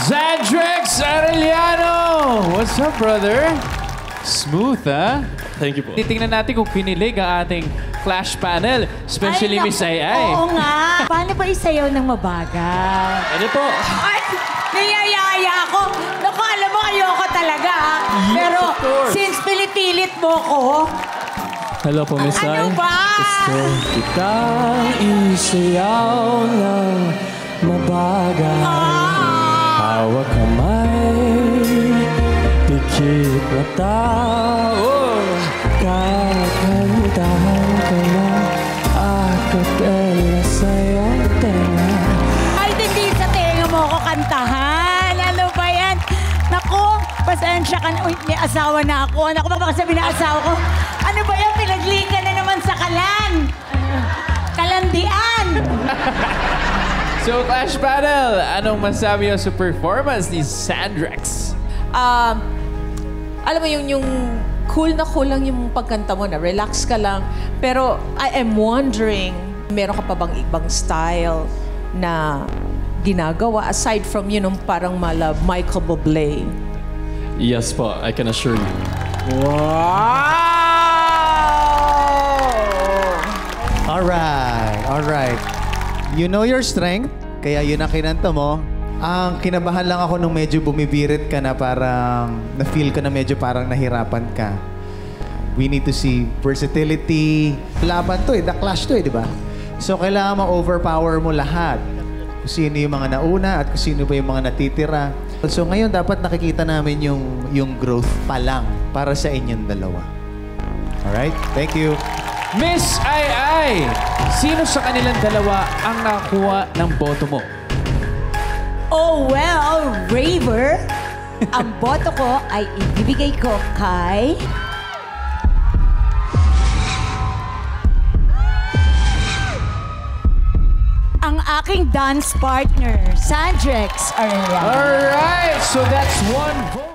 Xandrex Arellano! What's up, brother? Smooth, ha? Thank you po. Titingnan natin kung kinilig ang ating Clash panel. Especially Miss Ai. Oo nga. Paano ba isayaw ng mabagal? Ano po? Ay, niyayaya ako. Naku, alam mo, ayoko talaga. Pero since pinipilit mo ko, Hello po, Miss Ai. ano ba? Gusto kita isayaw ng mabagal. Hawak kamay, pikit mata. Kakantahan ko na acapella sa'yo, tenga. Ay, hindi sa tenga mo ko kantahan. Ano ba yan? Naku, pasensya ka na. Uy, may asawa na ako. Naku, baka sabi na asawa ko. Ano ba yan? Pinaglika na naman sa kalan. Kalandian. So, Clash panel, anong masabi mo sa performance ni Xandrex? Alam mo yung cool lang yung pagkanta mo na relax ka lang. Pero I am wondering, meron ka pa bang ibang style na ginagawa aside from parang mala Michael Bublé? Yes po, I can assure you. Alright. You know your strength, kaya yun ang kinanta mo. Ang kinabahan lang ako nung medyo bumibirit ka na parang na-feel ko na medyo parang nahirapan ka. We need to see versatility. Laban to The Clash to di ba? So kailangan ma-overpower mo lahat. Kung sino yung mga nauna at kung sino pa yung mga natitira. So ngayon dapat nakikita namin yung growth pa lang para sa inyong dalawa. Alright? Thank you. Miss Ai, sino sa kanilang dalawa ang nakakuha ng boto mo? Oh, well, Raver, ang boto ko ay ibibigay ko kay... ang aking dance partner, Xandrex Arellano. Alright, so that's one vote.